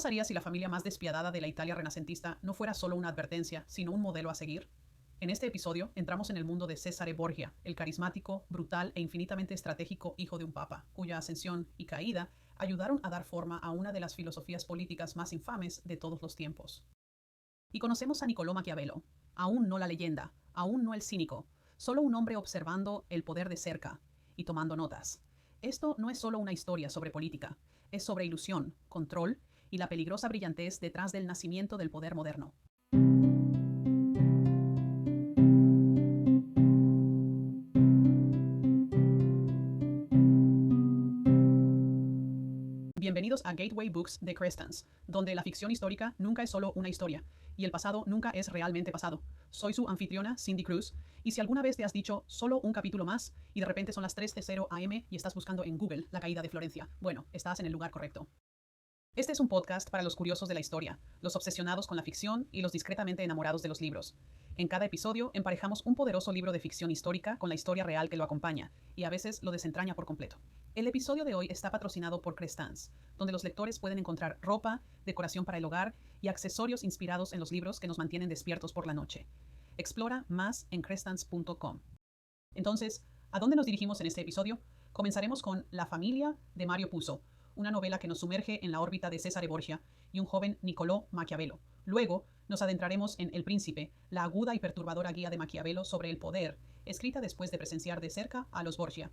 pasaría si la familia más despiadada de la Italia renacentista no fuera solo una advertencia, sino un modelo a seguir? En este episodio entramos en el mundo de Cesare Borgia, el carismático, brutal e infinitamente estratégico hijo de un papa, cuya ascensión y caída ayudaron a dar forma a una de las filosofías políticas más infames de todos los tiempos. Y conocemos a Niccolò Maquiavelo, aún no la leyenda, aún no el cínico, solo un hombre observando el poder de cerca y tomando notas. Esto no es solo una historia sobre política, es sobre ilusión, control y la peligrosa brillantez detrás del nacimiento del poder moderno. Bienvenidos a Gateway Books de Crestans, donde la ficción histórica nunca es solo una historia y el pasado nunca es realmente pasado. Soy su anfitriona, Cindy Cruz, y si alguna vez te has dicho solo un capítulo más y de repente son las 3:00 am y estás buscando en Google la caída de Florencia, bueno, estás en el lugar correcto. Este es un podcast para los curiosos de la historia, los obsesionados con la ficción y los discretamente enamorados de los libros. En cada episodio emparejamos un poderoso libro de ficción histórica con la historia real que lo acompaña, y a veces lo desentraña por completo. El episodio de hoy está patrocinado por Crestans, donde los lectores pueden encontrar ropa, decoración para el hogar y accesorios inspirados en los libros que nos mantienen despiertos por la noche. Explora más en crestans.com. Entonces, ¿a dónde nos dirigimos en este episodio? Comenzaremos con La familia de Mario Puzo, una novela que nos sumerge en la órbita de Cesare Borgia y un joven Niccolò Maquiavelo. Luego nos adentraremos en El Príncipe, la aguda y perturbadora guía de Maquiavelo sobre el poder, escrita después de presenciar de cerca a los Borgia.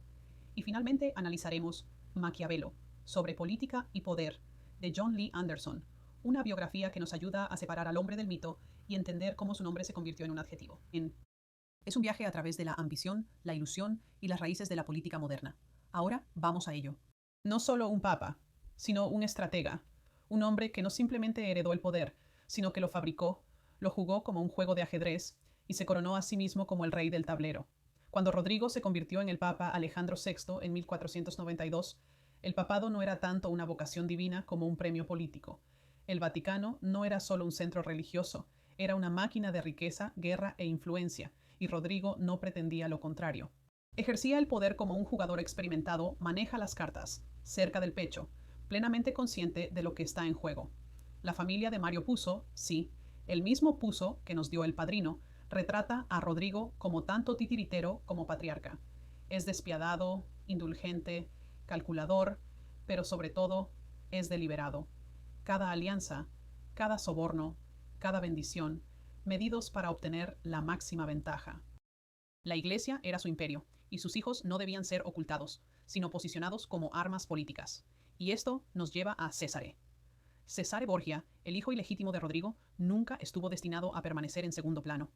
Y finalmente analizaremos Maquiavelo, sobre política y poder, de John Lee Anderson, una biografía que nos ayuda a separar al hombre del mito y entender cómo su nombre se convirtió en un adjetivo. Es un viaje a través de la ambición, la ilusión y las raíces de la política moderna. Ahora vamos a ello. No solo un papa, sino un estratega, un hombre que no simplemente heredó el poder, sino que lo fabricó, lo jugó como un juego de ajedrez y se coronó a sí mismo como el rey del tablero. Cuando Rodrigo se convirtió en el Papa Alejandro VI en 1492, el papado no era tanto una vocación divina como un premio político. El Vaticano no era solo un centro religioso, era una máquina de riqueza, guerra e influencia, y Rodrigo no pretendía lo contrario. Ejercía el poder como un jugador experimentado, maneja las cartas, cerca del pecho, plenamente consciente de lo que está en juego. La familia de Mario Puzo, sí, el mismo Puzo que nos dio El Padrino, retrata a Rodrigo como tanto titiritero como patriarca. Es despiadado, indulgente, calculador, pero sobre todo es deliberado. Cada alianza, cada soborno, cada bendición, medidos para obtener la máxima ventaja. La Iglesia era su imperio, y sus hijos no debían ser ocultados, sino posicionados como armas políticas. Y esto nos lleva a Cesare. Cesare Borgia, el hijo ilegítimo de Rodrigo, nunca estuvo destinado a permanecer en segundo plano.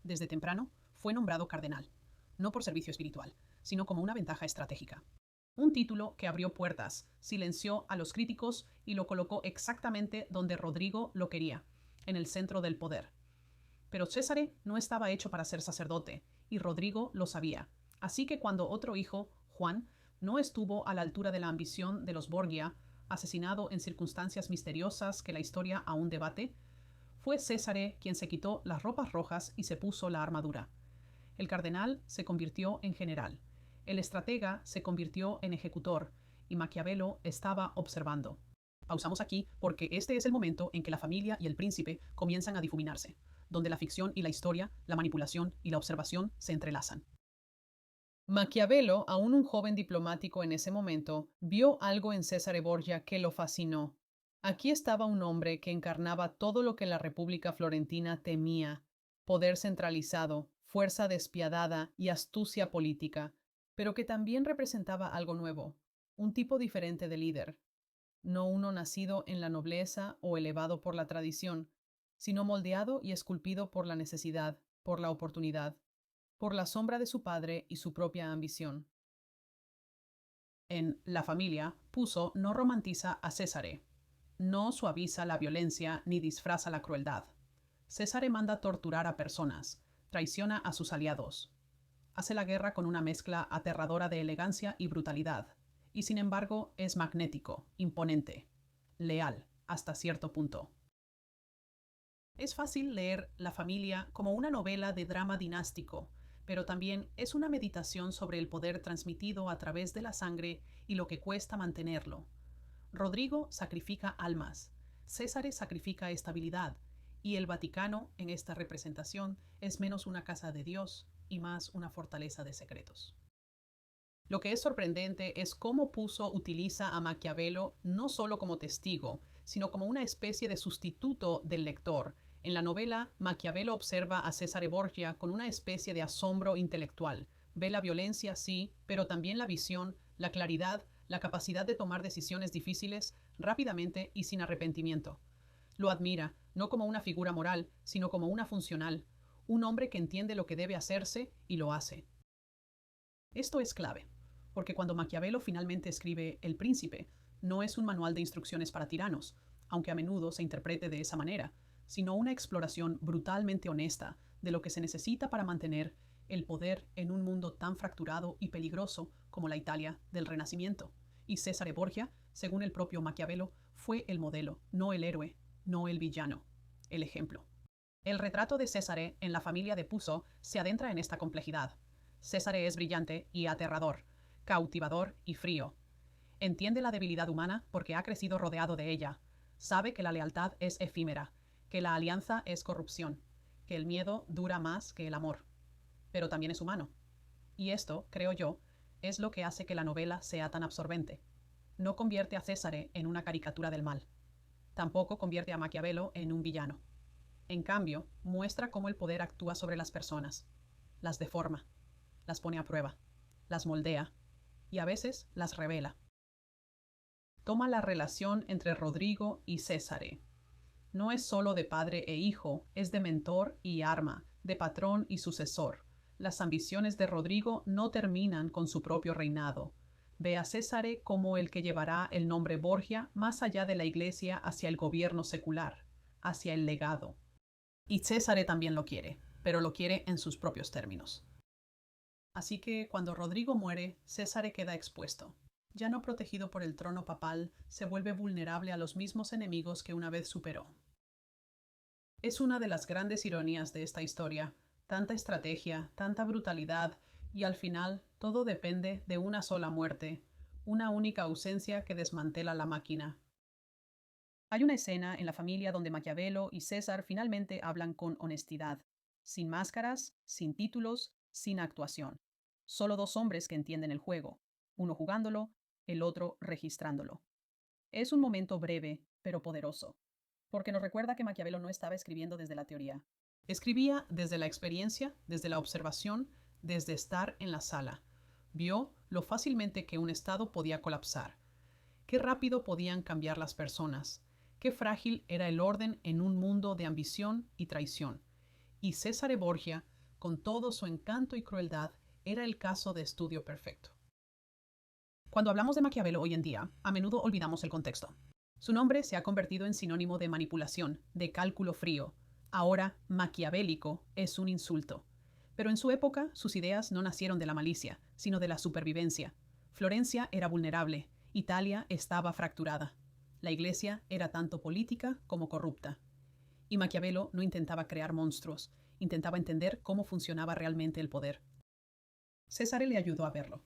Desde temprano fue nombrado cardenal, no por servicio espiritual, sino como una ventaja estratégica. Un título que abrió puertas, silenció a los críticos y lo colocó exactamente donde Rodrigo lo quería, en el centro del poder. Pero Cesare no estaba hecho para ser sacerdote, y Rodrigo lo sabía. Así que cuando otro hijo, Juan, no estuvo a la altura de la ambición de los Borgia, asesinado en circunstancias misteriosas que la historia aún debate, fue Cesare quien se quitó las ropas rojas y se puso la armadura. El cardenal se convirtió en general, el estratega se convirtió en ejecutor, y Maquiavelo estaba observando. Pausamos aquí porque este es el momento en que la familia y el príncipe comienzan a difuminarse, donde la ficción y la historia, la manipulación y la observación se entrelazan. Maquiavelo, aún un joven diplomático en ese momento, vio algo en Cesare Borgia que lo fascinó. Aquí estaba un hombre que encarnaba todo lo que la República Florentina temía: poder centralizado, fuerza despiadada y astucia política, pero que también representaba algo nuevo, un tipo diferente de líder, no uno nacido en la nobleza o elevado por la tradición, sino moldeado y esculpido por la necesidad, por la oportunidad, por la sombra de su padre y su propia ambición. En La familia, Puzo no romantiza a Cesare, no suaviza la violencia ni disfraza la crueldad. Cesare manda torturar a personas, traiciona a sus aliados, hace la guerra con una mezcla aterradora de elegancia y brutalidad, y sin embargo es magnético, imponente, leal hasta cierto punto. Es fácil leer La familia como una novela de drama dinástico, pero también es una meditación sobre el poder transmitido a través de la sangre y lo que cuesta mantenerlo. Rodrigo sacrifica almas, César sacrifica estabilidad, y el Vaticano, en esta representación, es menos una casa de Dios y más una fortaleza de secretos. Lo que es sorprendente es cómo Puzo utiliza a Maquiavelo no solo como testigo, sino como una especie de sustituto del lector. En la novela, Maquiavelo observa a Cesare Borgia con una especie de asombro intelectual. Ve la violencia, sí, pero también la visión, la claridad, la capacidad de tomar decisiones difíciles rápidamente y sin arrepentimiento. Lo admira, no como una figura moral, sino como una funcional, un hombre que entiende lo que debe hacerse y lo hace. Esto es clave, porque cuando Maquiavelo finalmente escribe El Príncipe, no es un manual de instrucciones para tiranos, aunque a menudo se interprete de esa manera, sino una exploración brutalmente honesta de lo que se necesita para mantener el poder en un mundo tan fracturado y peligroso como la Italia del Renacimiento. Y Cesare Borgia, según el propio Maquiavelo, fue el modelo, no el héroe, no el villano, el ejemplo. El retrato de Cesare en la familia de Puzo se adentra en esta complejidad. Cesare es brillante y aterrador, cautivador y frío. Entiende la debilidad humana porque ha crecido rodeado de ella. Sabe que la lealtad es efímera, que la alianza es corrupción, que el miedo dura más que el amor. Pero también es humano. Y esto, creo yo, es lo que hace que la novela sea tan absorbente. No convierte a Cesare en una caricatura del mal. Tampoco convierte a Maquiavelo en un villano. En cambio, muestra cómo el poder actúa sobre las personas. Las deforma, las pone a prueba, las moldea y a veces las revela. Toma la relación entre Rodrigo y Cesare. No es solo de padre e hijo, es de mentor y arma, de patrón y sucesor. Las ambiciones de Rodrigo no terminan con su propio reinado. Ve a Cesare como el que llevará el nombre Borgia más allá de la iglesia hacia el gobierno secular, hacia el legado. Y Cesare también lo quiere, pero lo quiere en sus propios términos. Así que cuando Rodrigo muere, Cesare queda expuesto. Ya no protegido por el trono papal, se vuelve vulnerable a los mismos enemigos que una vez superó. Es una de las grandes ironías de esta historia, tanta estrategia, tanta brutalidad, y al final todo depende de una sola muerte, una única ausencia que desmantela la máquina. Hay una escena en la familia donde Maquiavelo y César finalmente hablan con honestidad, sin máscaras, sin títulos, sin actuación. Solo dos hombres que entienden el juego, uno jugándolo, el otro registrándolo. Es un momento breve, pero poderoso, porque nos recuerda que Maquiavelo no estaba escribiendo desde la teoría. Escribía desde la experiencia, desde la observación, desde estar en la sala. Vio lo fácilmente que un estado podía colapsar, qué rápido podían cambiar las personas, qué frágil era el orden en un mundo de ambición y traición. Y Cesare Borgia, con todo su encanto y crueldad, era el caso de estudio perfecto. Cuando hablamos de Maquiavelo hoy en día, a menudo olvidamos el contexto. Su nombre se ha convertido en sinónimo de manipulación, de cálculo frío. Ahora, maquiavélico es un insulto. Pero en su época, sus ideas no nacieron de la malicia, sino de la supervivencia. Florencia era vulnerable, Italia estaba fracturada. La Iglesia era tanto política como corrupta. Y Maquiavelo no intentaba crear monstruos, intentaba entender cómo funcionaba realmente el poder. Cesare le ayudó a verlo.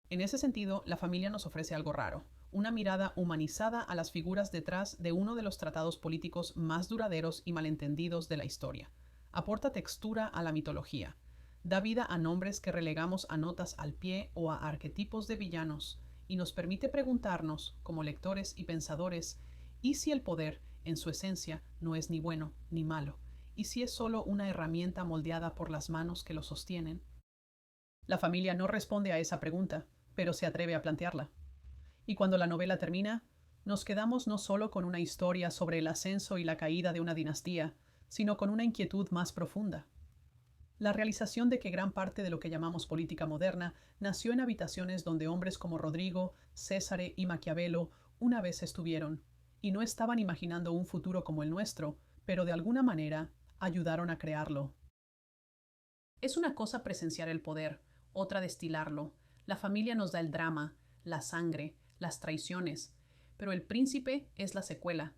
En ese sentido, la familia nos ofrece algo raro, una mirada humanizada a las figuras detrás de uno de los tratados políticos más duraderos y malentendidos de la historia. Aporta textura a la mitología, da vida a nombres que relegamos a notas al pie o a arquetipos de villanos, y nos permite preguntarnos, como lectores y pensadores, ¿y si el poder, en su esencia, no es ni bueno ni malo? ¿Y si es solo una herramienta moldeada por las manos que lo sostienen? La familia no responde a esa pregunta, pero se atreve a plantearla. Y cuando la novela termina, nos quedamos no solo con una historia sobre el ascenso y la caída de una dinastía, sino con una inquietud más profunda. La realización de que gran parte de lo que llamamos política moderna nació en habitaciones donde hombres como Rodrigo, Cesare y Maquiavelo una vez estuvieron, y no estaban imaginando un futuro como el nuestro, pero de alguna manera ayudaron a crearlo. Es una cosa presenciar el poder, otra destilarlo. La familia nos da el drama, la sangre, las traiciones, pero El Príncipe es la secuela.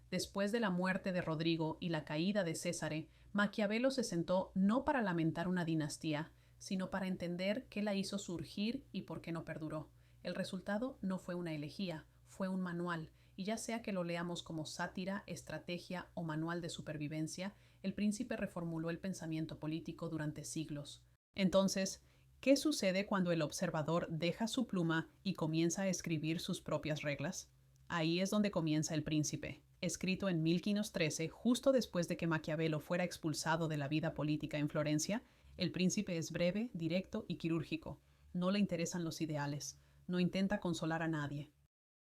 Después de la muerte de Rodrigo y la caída de Césare, Maquiavelo se sentó no para lamentar una dinastía, sino para entender qué la hizo surgir y por qué no perduró. El resultado no fue una elegía, fue un manual, y ya sea que lo leamos como sátira, estrategia o manual de supervivencia, el príncipe reformuló el pensamiento político durante siglos. Entonces, ¿qué sucede cuando el observador deja su pluma y comienza a escribir sus propias reglas? Ahí es donde comienza El Príncipe, escrito en 1513, justo después de que Maquiavelo fuera expulsado de la vida política en Florencia. El Príncipe es breve, directo y quirúrgico. No le interesan los ideales. No intenta consolar a nadie.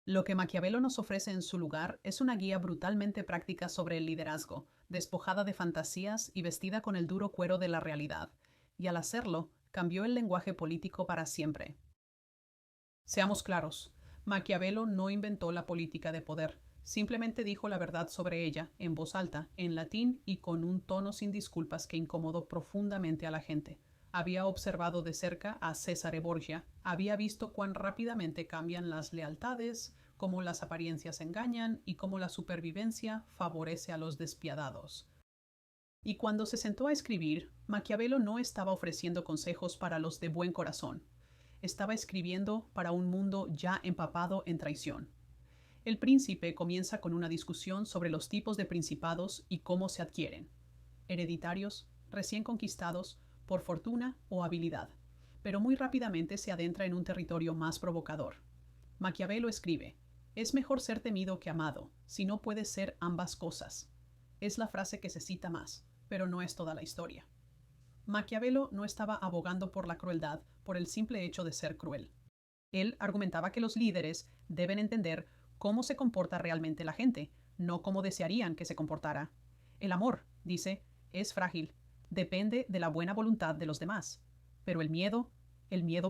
Lo que Maquiavelo nos ofrece en su lugar es una guía brutalmente práctica sobre el liderazgo, despojada de fantasías y vestida con el duro cuero de la realidad. Y al hacerlo, cambió el lenguaje político para siempre. Seamos claros, Maquiavelo no inventó la política de poder, simplemente dijo la verdad sobre ella, en voz alta, en latín y con un tono sin disculpas que incomodó profundamente a la gente. Había observado de cerca a Cesare Borgia, había visto cuán rápidamente cambian las lealtades, cómo las apariencias engañan y cómo la supervivencia favorece a los despiadados. Y cuando se sentó a escribir, Maquiavelo no estaba ofreciendo consejos para los de buen corazón. Estaba escribiendo para un mundo ya empapado en traición. El Príncipe comienza con una discusión sobre los tipos de principados y cómo se adquieren. Hereditarios, recién conquistados, por fortuna o habilidad. Pero muy rápidamente se adentra en un territorio más provocador. Maquiavelo escribe: «Es mejor ser temido que amado, si no puede ser ambas cosas». Es la frase que se cita más, pero no es toda la historia. Maquiavelo no estaba abogando por la crueldad por el simple hecho de ser cruel. Él argumentaba que los líderes deben entender cómo se comporta realmente la gente, no cómo desearían que se comportara. El amor, dice, es frágil, depende de la buena voluntad de los demás. Pero el miedo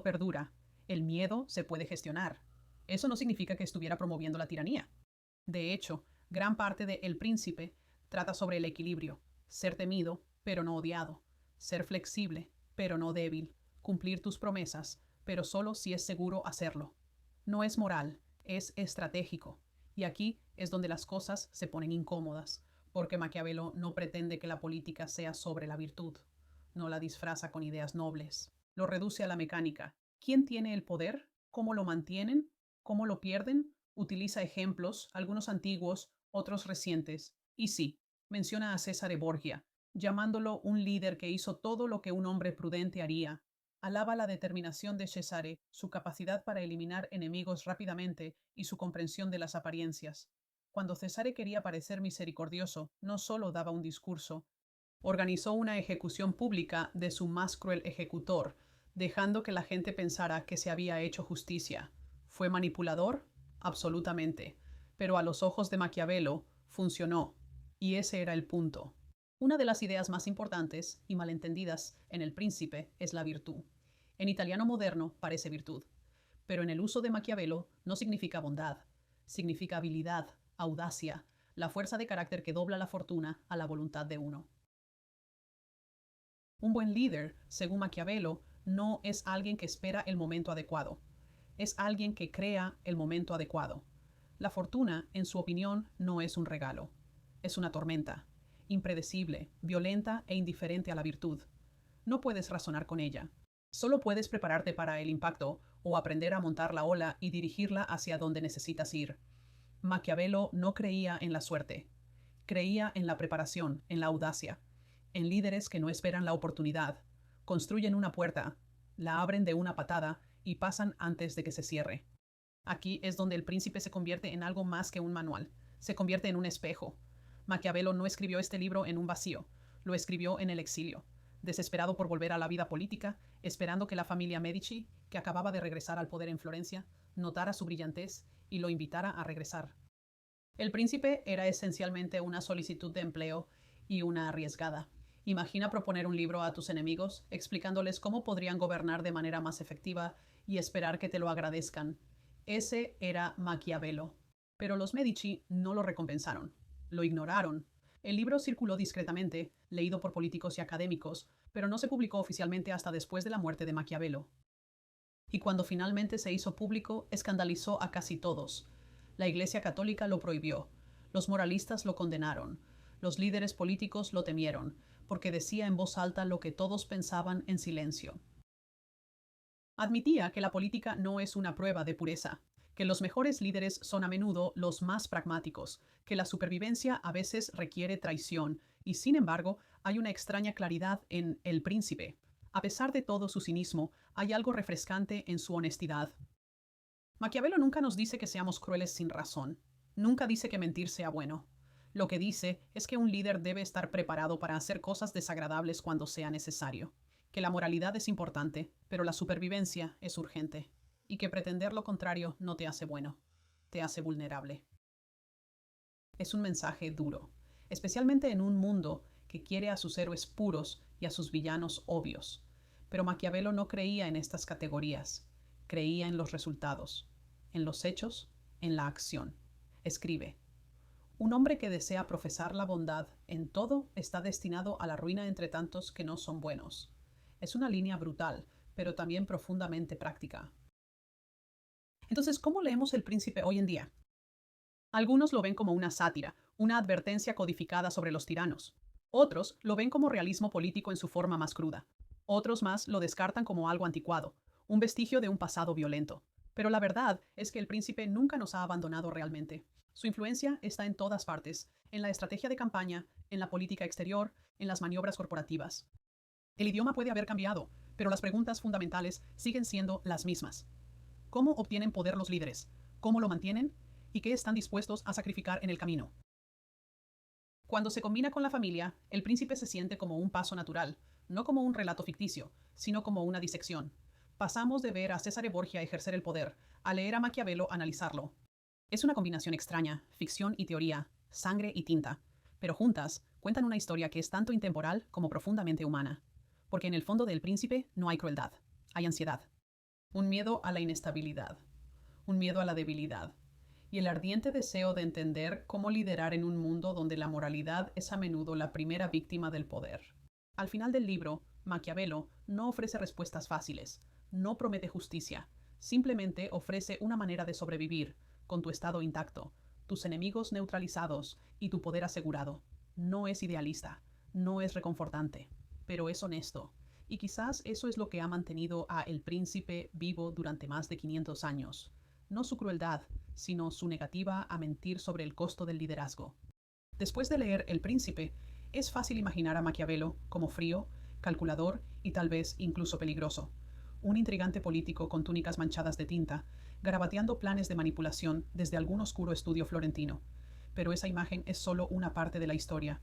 perdura, el miedo se puede gestionar. Eso no significa que estuviera promoviendo la tiranía. De hecho, gran parte de El Príncipe trata sobre el equilibrio, ser temido, pero no odiado, ser flexible, pero no débil, cumplir tus promesas, pero solo si es seguro hacerlo. No es moral, es estratégico. Y aquí es donde las cosas se ponen incómodas, porque Maquiavelo no pretende que la política sea sobre la virtud. No la disfraza con ideas nobles. Lo reduce a la mecánica. ¿Quién tiene el poder? ¿Cómo lo mantienen? ¿Cómo lo pierden? Utiliza ejemplos, algunos antiguos, otros recientes. Y sí, menciona a Cesare Borgia, llamándolo un líder que hizo todo lo que un hombre prudente haría. Alaba la determinación de Cesare, su capacidad para eliminar enemigos rápidamente y su comprensión de las apariencias. Cuando Cesare quería parecer misericordioso, no solo daba un discurso, organizó una ejecución pública de su más cruel ejecutor, dejando que la gente pensara que se había hecho justicia. ¿Fue manipulador? Absolutamente. Pero a los ojos de Maquiavelo, funcionó. Y ese era el punto. Una de las ideas más importantes y malentendidas en El Príncipe es la virtud. En italiano moderno parece virtud, pero en el uso de Maquiavelo no significa bondad, significa habilidad, audacia, la fuerza de carácter que dobla la fortuna a la voluntad de uno. Un buen líder, según Maquiavelo, no es alguien que espera el momento adecuado, es alguien que crea el momento adecuado. La fortuna, en su opinión, no es un regalo, es una tormenta, impredecible, violenta e indiferente a la virtud. No puedes razonar con ella. Solo puedes prepararte para el impacto o aprender a montar la ola y dirigirla hacia donde necesitas ir. Maquiavelo no creía en la suerte. Creía en la preparación, en la audacia, en líderes que no esperan la oportunidad. Construyen una puerta, la abren de una patada y pasan antes de que se cierre. Aquí es donde El Príncipe se convierte en algo más que un manual. Se convierte en un espejo. Maquiavelo no escribió este libro en un vacío, lo escribió en el exilio, desesperado por volver a la vida política, esperando que la familia Medici, que acababa de regresar al poder en Florencia, notara su brillantez y lo invitara a regresar. El Príncipe era esencialmente una solicitud de empleo y una arriesgada. Imagina proponer un libro a tus enemigos, explicándoles cómo podrían gobernar de manera más efectiva y esperar que te lo agradezcan. Ese era Maquiavelo. Pero los Medici no lo recompensaron. Lo ignoraron. El libro circuló discretamente, leído por políticos y académicos, pero no se publicó oficialmente hasta después de la muerte de Maquiavelo. Y cuando finalmente se hizo público, escandalizó a casi todos. La Iglesia Católica lo prohibió. Los moralistas lo condenaron. Los líderes políticos lo temieron, porque decía en voz alta lo que todos pensaban en silencio. Admitía que la política no es una prueba de pureza, que los mejores líderes son a menudo los más pragmáticos, que la supervivencia a veces requiere traición, y sin embargo hay una extraña claridad en El Príncipe. A pesar de todo su cinismo, hay algo refrescante en su honestidad. Maquiavelo nunca nos dice que seamos crueles sin razón. Nunca dice que mentir sea bueno. Lo que dice es que un líder debe estar preparado para hacer cosas desagradables cuando sea necesario, que la moralidad es importante, pero la supervivencia es urgente, y que pretender lo contrario no te hace bueno, te hace vulnerable. Es un mensaje duro, especialmente en un mundo que quiere a sus héroes puros y a sus villanos obvios. Pero Maquiavelo no creía en estas categorías, creía en los resultados, en los hechos, en la acción. Escribe: un hombre que desea profesar la bondad en todo está destinado a la ruina entre tantos que no son buenos. Es una línea brutal, pero también profundamente práctica. Entonces, ¿cómo leemos El Príncipe hoy en día? Algunos lo ven como una sátira, una advertencia codificada sobre los tiranos. Otros lo ven como realismo político en su forma más cruda. Otros más lo descartan como algo anticuado, un vestigio de un pasado violento. Pero la verdad es que El Príncipe nunca nos ha abandonado realmente. Su influencia está en todas partes, en la estrategia de campaña, en la política exterior, en las maniobras corporativas. El idioma puede haber cambiado, pero las preguntas fundamentales siguen siendo las mismas. ¿Cómo obtienen poder los líderes? ¿Cómo lo mantienen? ¿Y qué están dispuestos a sacrificar en el camino? Cuando se combina con la familia, El Príncipe se siente como un paso natural, no como un relato ficticio, sino como una disección. Pasamos de ver a Cesare Borgia ejercer el poder, a leer a Maquiavelo analizarlo. Es una combinación extraña, ficción y teoría, sangre y tinta, pero juntas cuentan una historia que es tanto intemporal como profundamente humana. Porque en el fondo del Príncipe no hay crueldad, hay ansiedad. Un miedo a la inestabilidad, un miedo a la debilidad, y el ardiente deseo de entender cómo liderar en un mundo donde la moralidad es a menudo la primera víctima del poder. Al final del libro, Maquiavelo no ofrece respuestas fáciles, no promete justicia, simplemente ofrece una manera de sobrevivir, con tu estado intacto, tus enemigos neutralizados y tu poder asegurado. No es idealista, no es reconfortante, pero es honesto. Y quizás eso es lo que ha mantenido a El Príncipe vivo durante más de 500 años. No su crueldad, sino su negativa a mentir sobre el costo del liderazgo. Después de leer El Príncipe, es fácil imaginar a Maquiavelo como frío, calculador y tal vez incluso peligroso. Un intrigante político con túnicas manchadas de tinta, garabateando planes de manipulación desde algún oscuro estudio florentino. Pero esa imagen es solo una parte de la historia.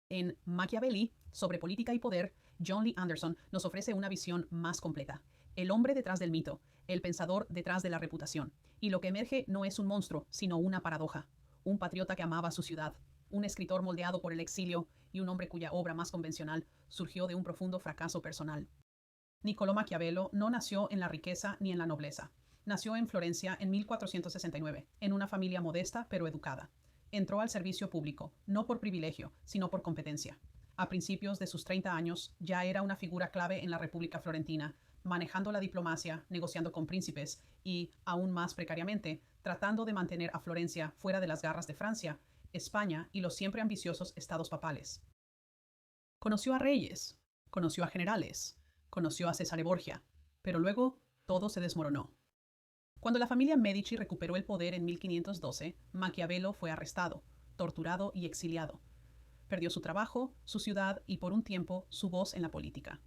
En Machiavelli, sobre política y poder, John Lee Anderson nos ofrece una visión más completa. El hombre detrás del mito, el pensador detrás de la reputación. Y lo que emerge no es un monstruo, sino una paradoja. Un patriota que amaba su ciudad, un escritor moldeado por el exilio y un hombre cuya obra más convencional surgió de un profundo fracaso personal. Niccolò Maquiavelo no nació en la riqueza ni en la nobleza. Nació en Florencia en 1469, en una familia modesta pero educada. Entró al servicio público, no por privilegio, sino por competencia. A principios de sus 30 años ya era una figura clave en la República Florentina, manejando la diplomacia, negociando con príncipes y, aún más precariamente, tratando de mantener a Florencia fuera de las garras de Francia, España y los siempre ambiciosos estados papales. Conoció a reyes, conoció a generales, conoció a Cesare Borgia, pero luego todo se desmoronó. Cuando la familia Medici recuperó el poder en 1512, Maquiavelo fue arrestado, torturado y exiliado. Perdió su trabajo, su ciudad y por un tiempo su voz en la política.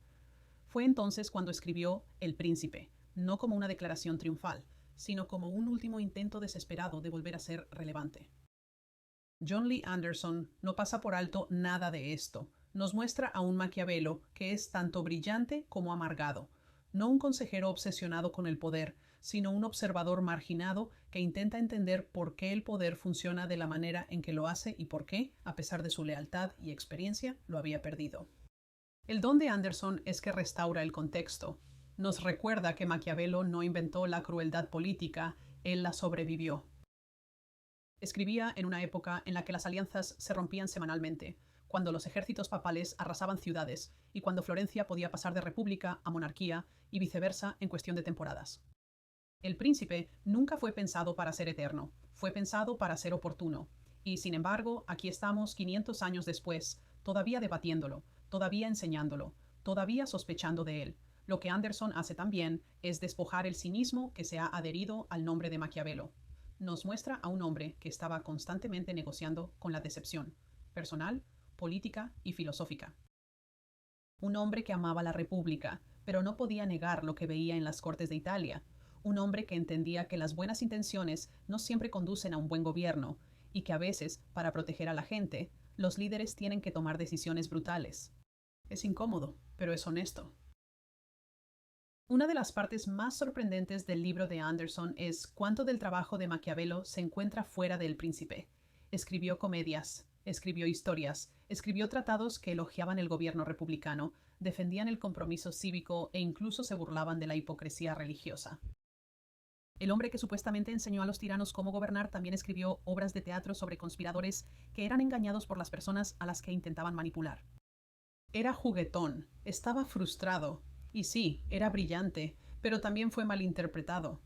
Fue entonces cuando escribió El Príncipe, no como una declaración triunfal, sino como un último intento desesperado de volver a ser relevante. John Lee Anderson no pasa por alto nada de esto. Nos muestra a un Maquiavelo que es tanto brillante como amargado, no un consejero obsesionado con el poder, sino un observador marginado que intenta entender por qué el poder funciona de la manera en que lo hace y por qué, a pesar de su lealtad y experiencia, lo había perdido. El don de Anderson es que restaura el contexto. Nos recuerda que Maquiavelo no inventó la crueldad política, él la sobrevivió. Escribía en una época en la que las alianzas se rompían semanalmente, cuando los ejércitos papales arrasaban ciudades y cuando Florencia podía pasar de república a monarquía y viceversa en cuestión de temporadas. El Príncipe nunca fue pensado para ser eterno, fue pensado para ser oportuno. Y sin embargo, aquí estamos 500 años después, todavía debatiéndolo, todavía enseñándolo, todavía sospechando de él, Lo que Anderson hace también es despojar el cinismo que se ha adherido al nombre de Maquiavelo. Nos muestra a un hombre que estaba constantemente negociando con la decepción, personal, política y filosófica. Un hombre que amaba la República, pero no podía negar lo que veía en las cortes de Italia. Un hombre que entendía que las buenas intenciones no siempre conducen a un buen gobierno y que a veces, para proteger a la gente, los líderes tienen que tomar decisiones brutales. Es incómodo, pero es honesto. Una de las partes más sorprendentes del libro de Anderson es cuánto del trabajo de Maquiavelo se encuentra fuera del Príncipe. Escribió comedias, escribió historias, escribió tratados que elogiaban el gobierno republicano, defendían el compromiso cívico e incluso se burlaban de la hipocresía religiosa. El hombre que supuestamente enseñó a los tiranos cómo gobernar también escribió obras de teatro sobre conspiradores que eran engañados por las personas a las que intentaban manipular. Era juguetón, estaba frustrado, y sí, era brillante, pero también fue malinterpretado.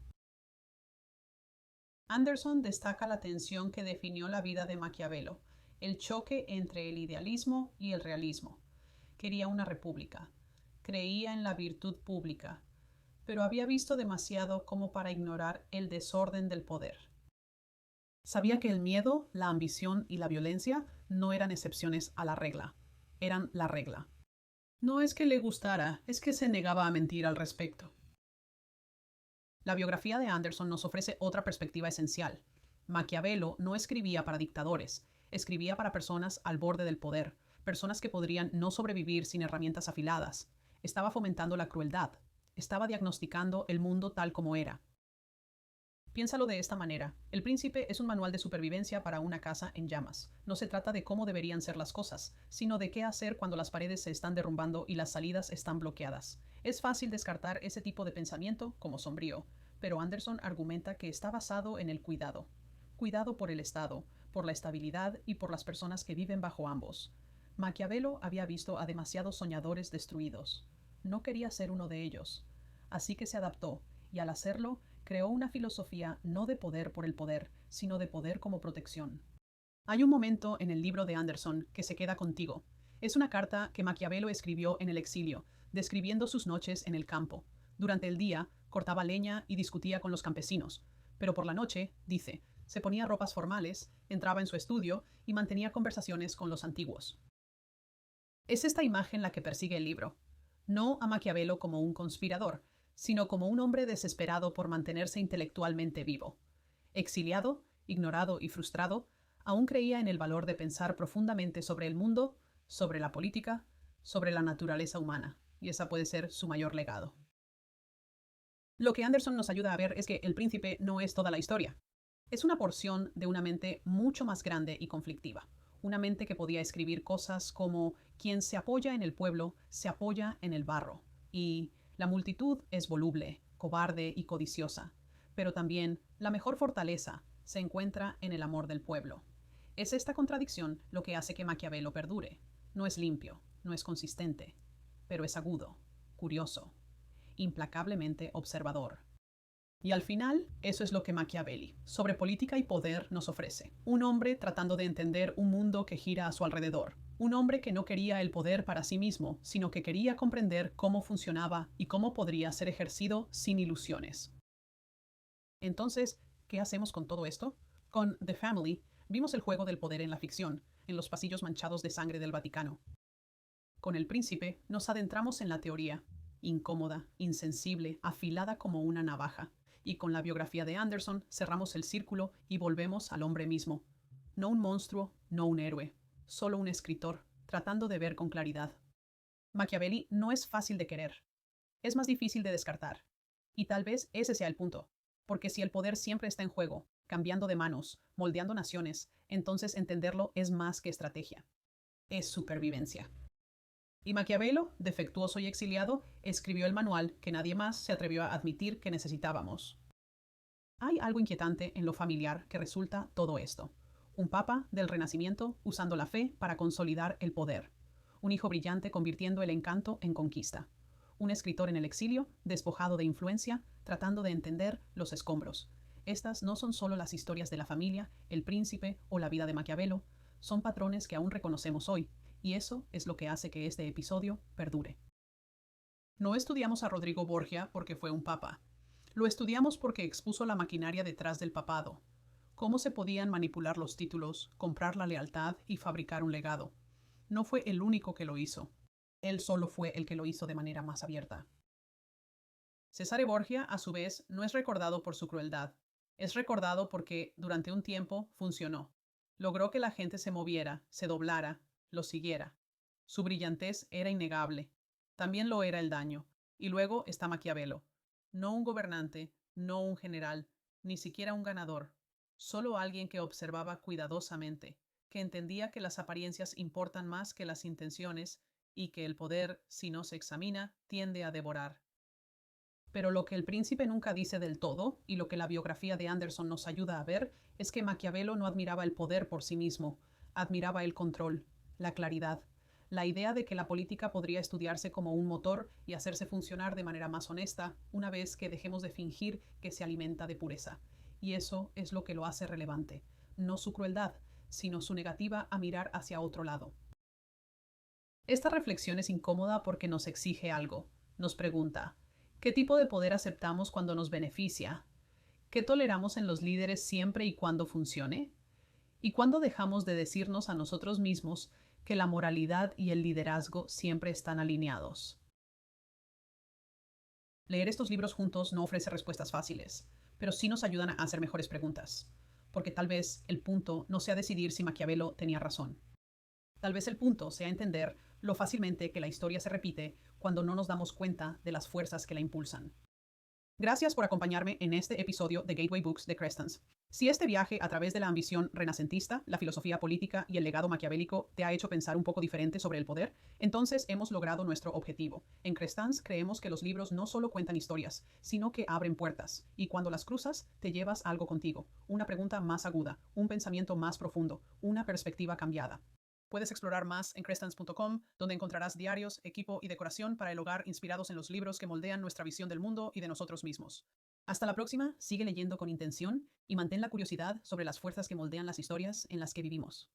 Anderson destaca la tensión que definió la vida de Maquiavelo, el choque entre el idealismo y el realismo. Quería una república, creía en la virtud pública, pero había visto demasiado como para ignorar el desorden del poder. Sabía que el miedo, la ambición y la violencia no eran excepciones a la regla, eran la regla. No es que le gustara, es que se negaba a mentir al respecto. La biografía de Anderson nos ofrece otra perspectiva esencial. Maquiavelo no escribía para dictadores, escribía para personas al borde del poder, personas que podrían no sobrevivir sin herramientas afiladas. Estaba fomentando la crueldad, estaba diagnosticando el mundo tal como era. Piénsalo de esta manera. El Príncipe es un manual de supervivencia para una casa en llamas. No se trata de cómo deberían ser las cosas, sino de qué hacer cuando las paredes se están derrumbando y las salidas están bloqueadas. Es fácil descartar ese tipo de pensamiento como sombrío, pero Anderson argumenta que está basado en el cuidado. Cuidado por el Estado, por la estabilidad y por las personas que viven bajo ambos. Maquiavelo había visto a demasiados soñadores destruidos. No quería ser uno de ellos. Así que se adaptó, y al hacerlo, creó una filosofía no de poder por el poder, sino de poder como protección. Hay un momento en el libro de Anderson que se queda contigo. Es una carta que Maquiavelo escribió en el exilio, describiendo sus noches en el campo. Durante el día, cortaba leña y discutía con los campesinos, pero por la noche, dice, se ponía ropas formales, entraba en su estudio y mantenía conversaciones con los antiguos. Es esta imagen la que persigue el libro. No a Maquiavelo como un conspirador, sino como un hombre desesperado por mantenerse intelectualmente vivo. Exiliado, ignorado y frustrado, aún creía en el valor de pensar profundamente sobre el mundo, sobre la política, sobre la naturaleza humana, y esa puede ser su mayor legado. Lo que Anderson nos ayuda a ver es que El Príncipe no es toda la historia. Es una porción de una mente mucho más grande y conflictiva. Una mente que podía escribir cosas como quien se apoya en el pueblo se apoya en el barro y la multitud es voluble, cobarde y codiciosa, pero también la mejor fortaleza se encuentra en el amor del pueblo. Es esta contradicción lo que hace que Maquiavelo perdure. No es limpio, no es consistente, pero es agudo, curioso, implacablemente observador. Y al final, eso es lo que Machiavelli, sobre política y poder, nos ofrece. Un hombre tratando de entender un mundo que gira a su alrededor. Un hombre que no quería el poder para sí mismo, sino que quería comprender cómo funcionaba y cómo podría ser ejercido sin ilusiones. Entonces, ¿qué hacemos con todo esto? Con The Family, vimos el juego del poder en la ficción, en los pasillos manchados de sangre del Vaticano. Con El Príncipe, nos adentramos en la teoría, incómoda, insensible, afilada como una navaja. Y con la biografía de Anderson cerramos el círculo y volvemos al hombre mismo. No un monstruo, no un héroe, solo un escritor, tratando de ver con claridad. Machiavelli no es fácil de querer. Es más difícil de descartar. Y tal vez ese sea el punto. Porque si el poder siempre está en juego, cambiando de manos, moldeando naciones, entonces entenderlo es más que estrategia. Es supervivencia. Y Maquiavelo, defectuoso y exiliado, escribió el manual que nadie más se atrevió a admitir que necesitábamos. Hay algo inquietante en lo familiar que resulta todo esto. Un papa del Renacimiento usando la fe para consolidar el poder. Un hijo brillante convirtiendo el encanto en conquista. Un escritor en el exilio, despojado de influencia, tratando de entender los escombros. Estas no son solo las historias de la familia, el príncipe o la vida de Maquiavelo, son patrones que aún reconocemos hoy, y eso es lo que hace que este episodio perdure. No estudiamos a Rodrigo Borgia porque fue un papa. Lo estudiamos porque expuso la maquinaria detrás del papado. Cómo se podían manipular los títulos, comprar la lealtad y fabricar un legado. No fue el único que lo hizo. Él solo fue el que lo hizo de manera más abierta. Cesare Borgia, a su vez, no es recordado por su crueldad. Es recordado porque, durante un tiempo, funcionó. Logró que la gente se moviera, se doblara, lo siguiera. Su brillantez era innegable. También lo era el daño. Y luego está Maquiavelo. No un gobernante, no un general, ni siquiera un ganador. Solo alguien que observaba cuidadosamente, que entendía que las apariencias importan más que las intenciones y que el poder, si no se examina, tiende a devorar. Pero lo que el príncipe nunca dice del todo, y lo que la biografía de Anderson nos ayuda a ver, es que Maquiavelo no admiraba el poder por sí mismo, admiraba el control, la claridad, la idea de que la política podría estudiarse como un motor y hacerse funcionar de manera más honesta una vez que dejemos de fingir que se alimenta de pureza. Y eso es lo que lo hace relevante, no su crueldad, sino su negativa a mirar hacia otro lado. Esta reflexión es incómoda porque nos exige algo. Nos pregunta, ¿qué tipo de poder aceptamos cuando nos beneficia? ¿Qué toleramos en los líderes siempre y cuando funcione? ¿Y cuándo dejamos de decirnos a nosotros mismos que la moralidad y el liderazgo siempre están alineados? Leer estos libros juntos no ofrece respuestas fáciles, pero sí nos ayudan a hacer mejores preguntas, porque tal vez el punto no sea decidir si Maquiavelo tenía razón. Tal vez el punto sea entender lo fácilmente que la historia se repite cuando no nos damos cuenta de las fuerzas que la impulsan. Gracias por acompañarme en este episodio de Gateway Books de Crestans. Si este viaje a través de la ambición renacentista, la filosofía política y el legado maquiavélico te ha hecho pensar un poco diferente sobre el poder, entonces hemos logrado nuestro objetivo. En Crestans creemos que los libros no solo cuentan historias, sino que abren puertas, y cuando las cruzas, te llevas algo contigo, una pregunta más aguda, un pensamiento más profundo, una perspectiva cambiada. Puedes explorar más en crestans.com, donde encontrarás diarios, equipo y decoración para el hogar inspirados en los libros que moldean nuestra visión del mundo y de nosotros mismos. Hasta la próxima, sigue leyendo con intención y mantén la curiosidad sobre las fuerzas que moldean las historias en las que vivimos.